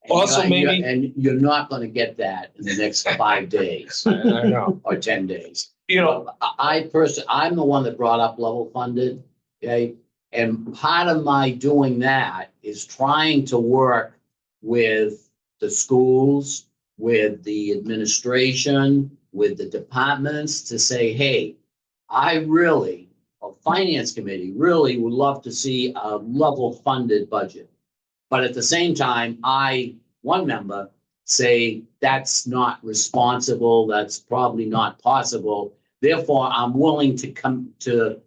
Also, maybe And you're not gonna get that in the next 5 days I know, or 10 days. you know, I'm the one that brought up level funded, okay? And part of my doing that is trying to work with the schools, with the administration, with the departments to say, hey, a finance committee really would love to see a level funded budget. But at the same time, one member, say that's not responsible, that's probably not possible. Therefore, I'm willing to come to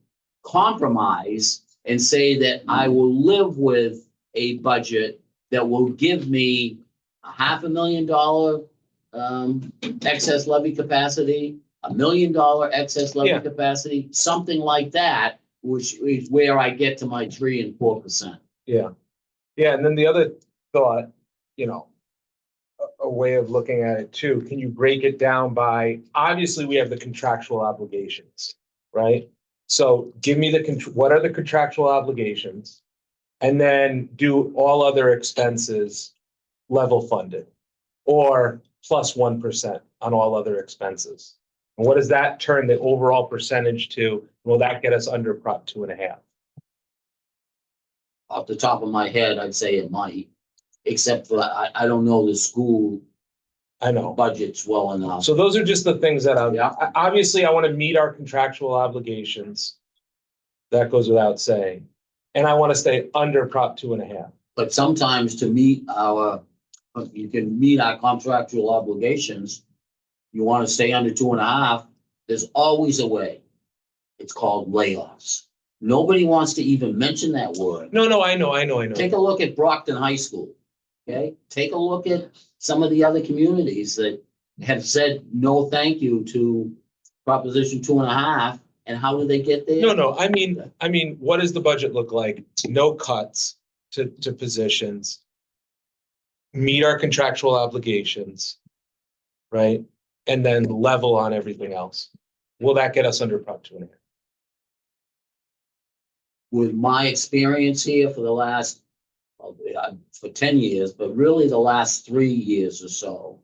compromise and say that I will live with a budget that will give me $500,000 excess levy capacity, $1 million excess levy Yeah. capacity, something like that, which is where I get to my 3 and 4%. yeah. Yeah, and then the other thought, you know, a way of looking at it too, can you break it down by, obviously we have the contractual obligations, right? So give me what are the contractual obligations? And then do all other expenses level funded or plus 1% on all other expenses. And what does that turn the overall percentage to? Will that get us under Prop 2.5? Off the top of my head, I'd say it might, except for I don't know the school I know. budgets well enough. So those are just the things that Yeah. obviously I want to meet our contractual obligations. That goes without saying. And I want to stay under Prop 2.5. But sometimes you can meet our contractual obligations. You want to stay under 2.5, there's always a way. It's called layoffs. Nobody wants to even mention that word. No, I know. Take a look at Brockton High School, okay? Take a look at some of the other communities that have said no thank you to Proposition 2.5, and how do they get there? No, I mean, what does the budget look like? No cuts to positions. Meet our contractual obligations, right? And then level on everything else. Will that get us under Prop 2.5? With my experience here for the last, for 10 years, but really the last 3 years or so,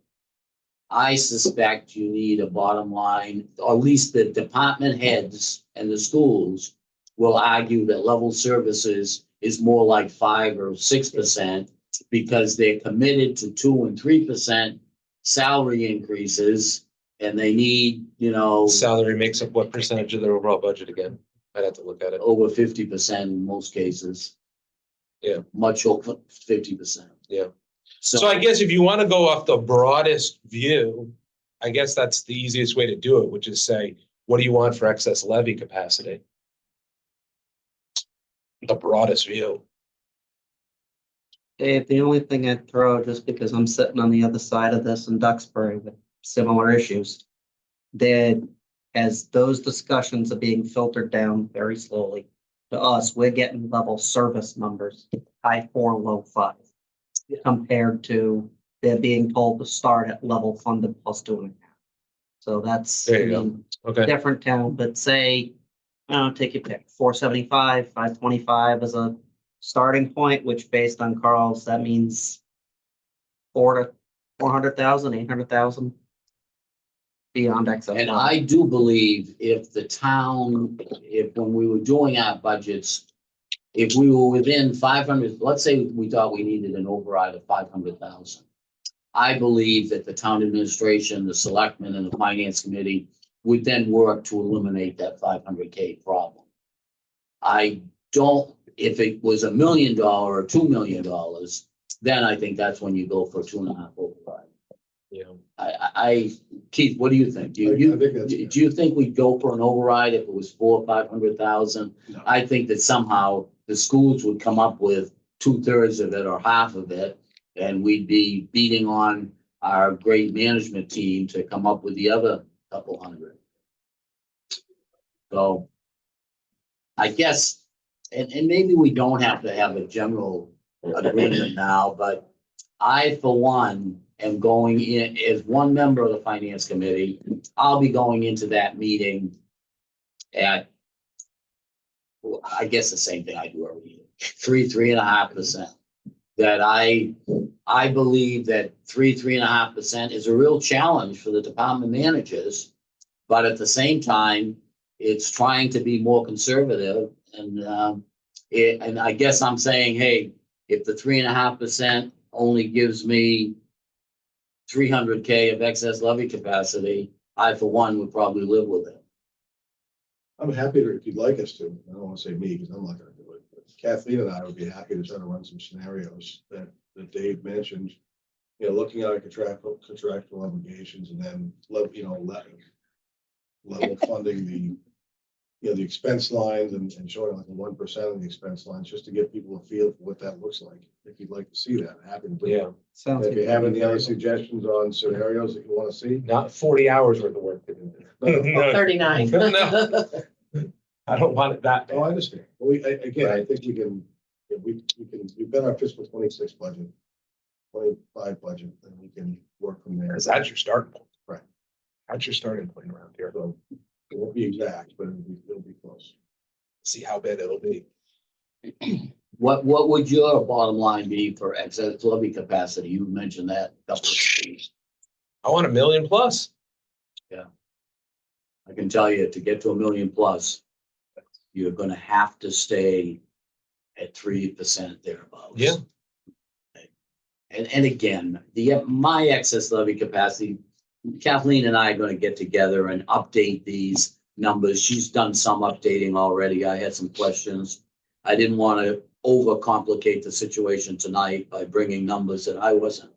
I suspect you need a bottom line, or at least the department heads and the schools will argue that level services is more like 5 or 6% because they're committed to 2 and 3% salary increases and they need, Salary makes up what percentage of their overall budget again? I'd have to look at it. over 50% in most cases. Yeah. Much over 50%. Yeah. So I guess if you want to go off the broadest view, I guess that's the easiest way to do it, which is say, what do you want for excess levy capacity? The broadest view. Dave, the only thing I'd throw, just because I'm sitting on the other side of this in Duxbury with similar issues, that as those discussions are being filtered down very slowly to us, we're getting level service numbers, high 4, low 5, compared to they're being told to start at level funded plus 2.5. So that's, There you go. Okay. different town, but say, I don't know, take your pick, 475, 525 as a starting point, which based on Carl's, that means 400,000, 800,000 beyond excess. And I do believe if the town, when we were doing our budgets, if we were within 500, let's say we thought we needed an override of 500,000. I believe that the town administration, the selectmen and the finance committee would then work to eliminate that 500K problem. I don't, if it was $1 million or $2 million, then I think that's when you go for 2.5 override. Yeah. Keith, what do you think? Do you think we'd go for an override if it was 400,000 or 500,000? No. I think that somehow the schools would come up with 2/3 of it or half of it, and we'd be beating on our great management team to come up with the other couple hundred. So I guess, and maybe we don't have to have a general agreement now, but I, for one, am going in as one member of the finance committee. I'll be going into that meeting at, well, I guess the same thing I do every year, 3.5%. That I believe that 3.5% is a real challenge for the department managers. But at the same time, it's trying to be more conservative. And I guess I'm saying, hey, if the 3.5% only gives me 300K of excess levy capacity, I, for one, would probably live with it. I'm happy to, if you'd like us to, I don't want to say me, because I'm not gonna do it, but Kathleen and I would be happy to try to run some scenarios that Dave mentioned. Looking at our contractual obligations and then level funding the expense lines and showing like a 1% of the expense lines, just to give people a feel for what that looks like. If you'd like to see that, happy to do it. Sounds If you good. have any other suggestions on scenarios that you want to see. Not 40 hours worth of work to do. No, 39. no, I don't want it that Oh, I bad. understand. I think we can, we've got our fiscal 26 budget, 25 budget, and we can work from there. Because that's your starting point. Right. That's your starting point around here. So it won't be exact, but it'll be close. See how bad it'll be. What would your bottom line be for excess levy capacity? You mentioned that a couple of times. I want $1 million plus. I can tell you, to get to $1 million plus, you're gonna have to stay at 3% thereabouts. Yeah. And again, my excess levy capacity, Kathleen and I are gonna get together and update these numbers. She's done some updating already. I had some questions. I didn't want to overcomplicate the situation tonight by bringing numbers that I wasn't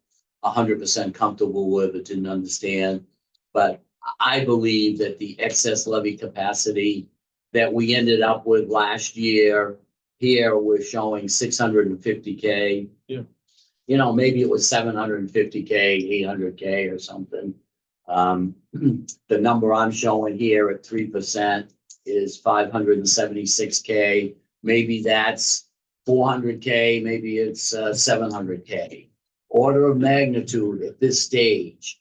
100% comfortable with or didn't understand. But I believe that the excess levy capacity that we ended up with last year, here we're showing 650K. Yeah. Maybe it was 750K, 800K or something. The number I'm showing here at 3% is 576K. Maybe that's 400K, maybe it's 700K. Order of magnitude at this stage.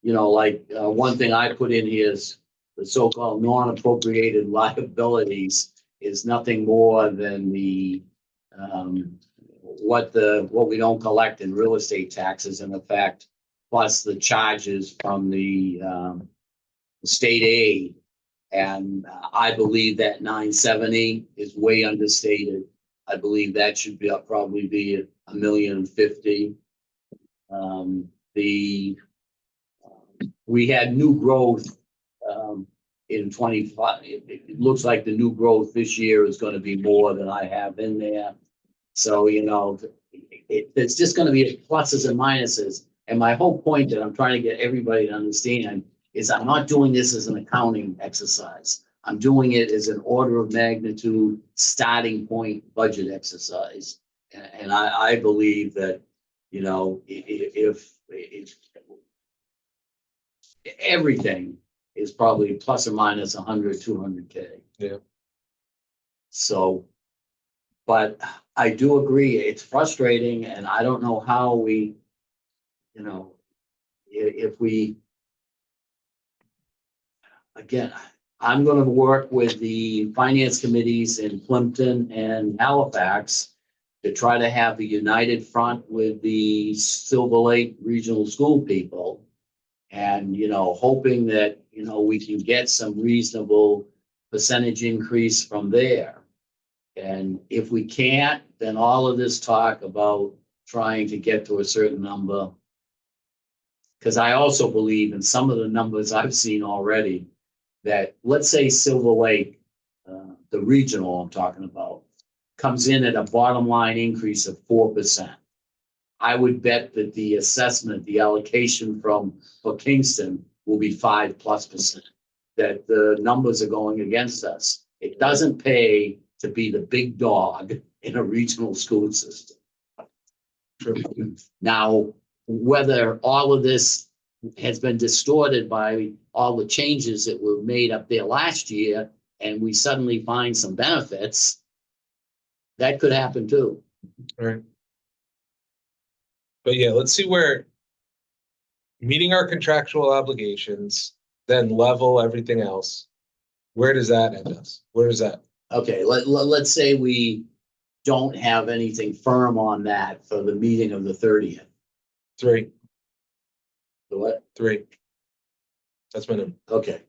One thing I put in here is the so-called non-appropriated liabilities is nothing more than the what we don't collect in real estate taxes in effect, plus the charges from the state aid And I believe that 970 is way understated. I believe that should be probably be $1,050,000. We had new growth in 25. It looks like the new growth this year is going to be more than I have in there. So, it's just going to be pluses and minuses. And my whole point that I'm trying to get everybody to understand is I'm not doing this as an accounting exercise. I'm doing it as an order of magnitude starting point budget exercise. And I believe that, if everything is probably plus or minus 100, 200K. Yeah. So, but I do agree, it's frustrating, and I don't know how we, if we, again, I'm gonna work with the finance committees in Plimpton and Halifax to try to have the united front with the Silver Lake Regional School people. And, hoping that, we can get some reasonable percentage increase from there. And if we can't, then all of this talk about trying to get to a certain number. Because I also believe in some of the numbers I've seen already that, let's say Silver Lake, the regional I'm talking about, comes in at a bottom line increase of 4%. I would bet that the assessment, the allocation for Kingston will be 5+%, that the numbers are going against us. It doesn't pay to be the big dog in a regional school system. Now, whether all of this has been distorted by all the changes that were made up there last year, and we suddenly find some benefits, that could happen too. Right. But yeah, let's see where meeting our contractual obligations, then level everything else. Where does that end us? Where does that? Okay, let's say we don't have anything firm on that for the meeting of the 30th. 3. The what? 3. That's my number. Okay.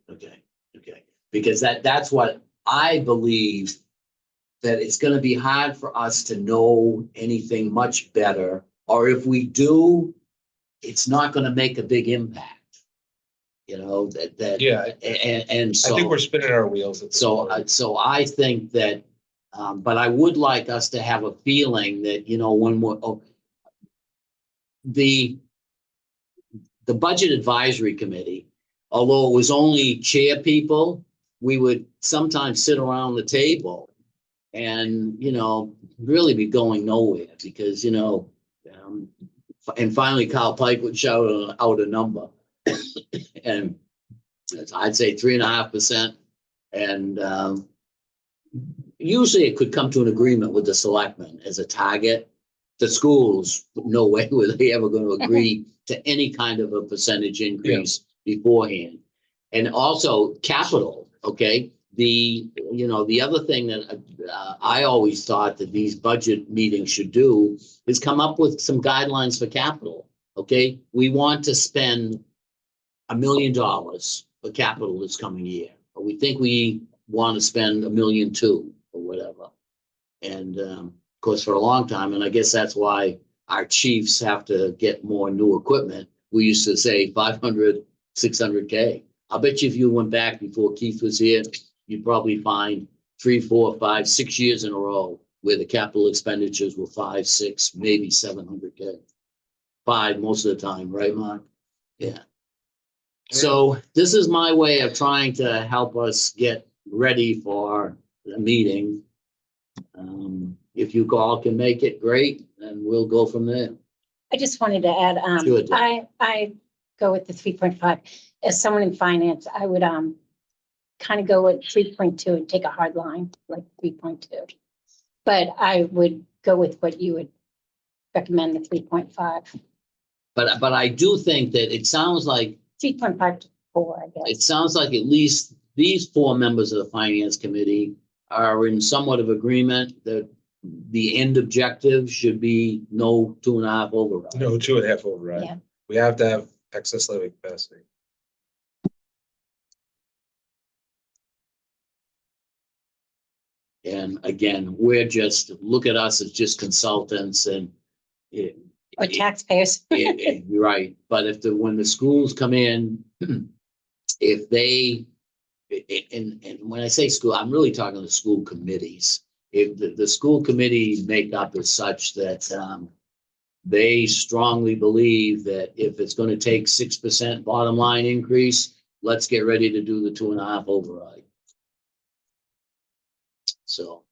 Because that's what I believe, that it's gonna be hard for us to know anything much better. Or if we do, it's not gonna make a big impact. Yeah, And so. I think we're spinning our wheels at this point. So I think that, but I would like us to have a feeling that, when the Budget Advisory Committee, although it was only chair people, we would sometimes sit around the table and, really be going nowhere because, and finally Kyle Pike would shout out a number. And I'd say 3.5%. And usually it could come to an agreement with the selectmen as a target. The schools, no way were they ever going to agree to any kind of a percentage increase beforehand. And also capital, okay? The other thing that I always thought that these budget meetings should do is come up with some guidelines for capital, okay? We want to spend $1 million for capital this coming year. But we think we want to spend $1.2 million or whatever. And of course, for a long time, and I guess that's why our chiefs have to get more new equipment. We used to say 500, 600K. I bet you if you went back before Keith was here, you'd probably find 3, 4, 5, 6 years in a row where the capital expenditures were 5, 6, maybe 700K. 5 most of the time, right, Mark? Yeah. So this is my way of trying to help us get ready for the meeting. If you all can make it, great, and we'll go from there. I just wanted to add, Sure, Deb. I go with the 3.5. As someone in finance, I would kind of go with 3.2 and take a hard line, like 3.2. But I would go with what you would recommend, the 3.5. But I do think that it sounds like 3.5 to 4, I guess. it sounds like at least these 4 members of the finance committee are in somewhat of agreement that the end objective should be no 2.5 override. No, 2.5 override. Yeah. We have to have excess living capacity. And again, look at us as just consultants and Or taxpayers. You're right, but when the schools come in, if they, and when I say school, I'm really talking the school committees. If the school committee makeup is such that, they strongly believe that if it's gonna take 6% bottom line increase, let's get ready to do the 2.5 override. So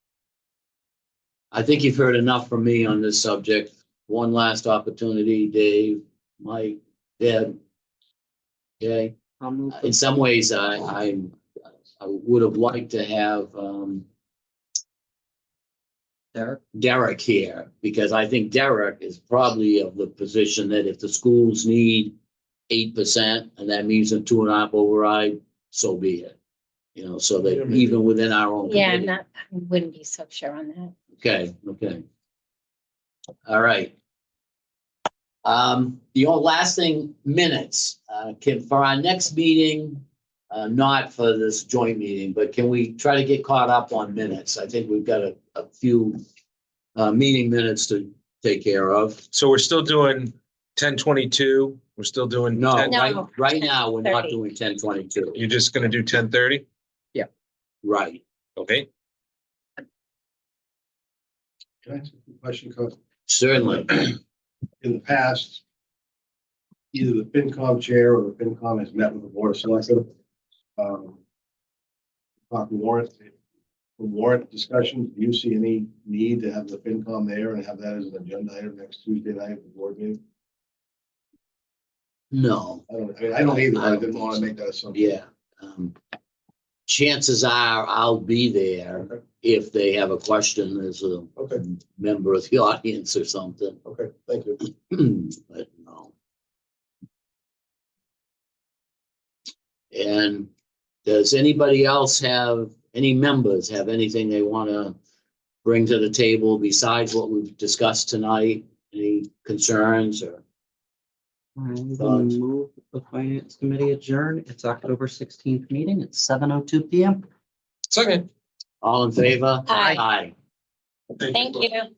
I think you've heard enough from me on this subject. One last opportunity, Dave, Mike, Deb. Okay, I'll move in some ways, I would have liked to have, Derek. Derek here, because I think Derek is probably of the position that if the schools need 8%, and that means a 2.5 override, so be it. You know, so that even within our own Yeah, committee. I wouldn't be so sure on that. Okay. All right. The last thing, minutes, for our next meeting, not for this joint meeting, but can we try to get caught up on minutes? I think we've got a few, meeting minutes to take care of. So we're still doing 10:22. We're still doing. No, 10 No. right now, we're not 10:30. doing 10:22. You're just gonna do 10:30? Right. Okay. Can I ask a question, Coach? Certainly. In the past, either the FinCom chair or the FinCom has met with the board of selectmen. Talk warrant discussions. Do you see any need to have the FinCom there and have that as an agenda item next Tuesday night at the board meeting? No. I don't either. I didn't want to make that assumption. Yeah. Chances are I'll be there Okay. if they have a question as a Okay, member of the audience or something. okay, thank you. But no. And does anybody else any members have anything they want to bring to the table besides what we've discussed tonight? Any concerns or? I will move the finance committee adjourn. It's October 16th meeting at 7:02 PM. Second. All in favor? Aye. Aye. Thank you.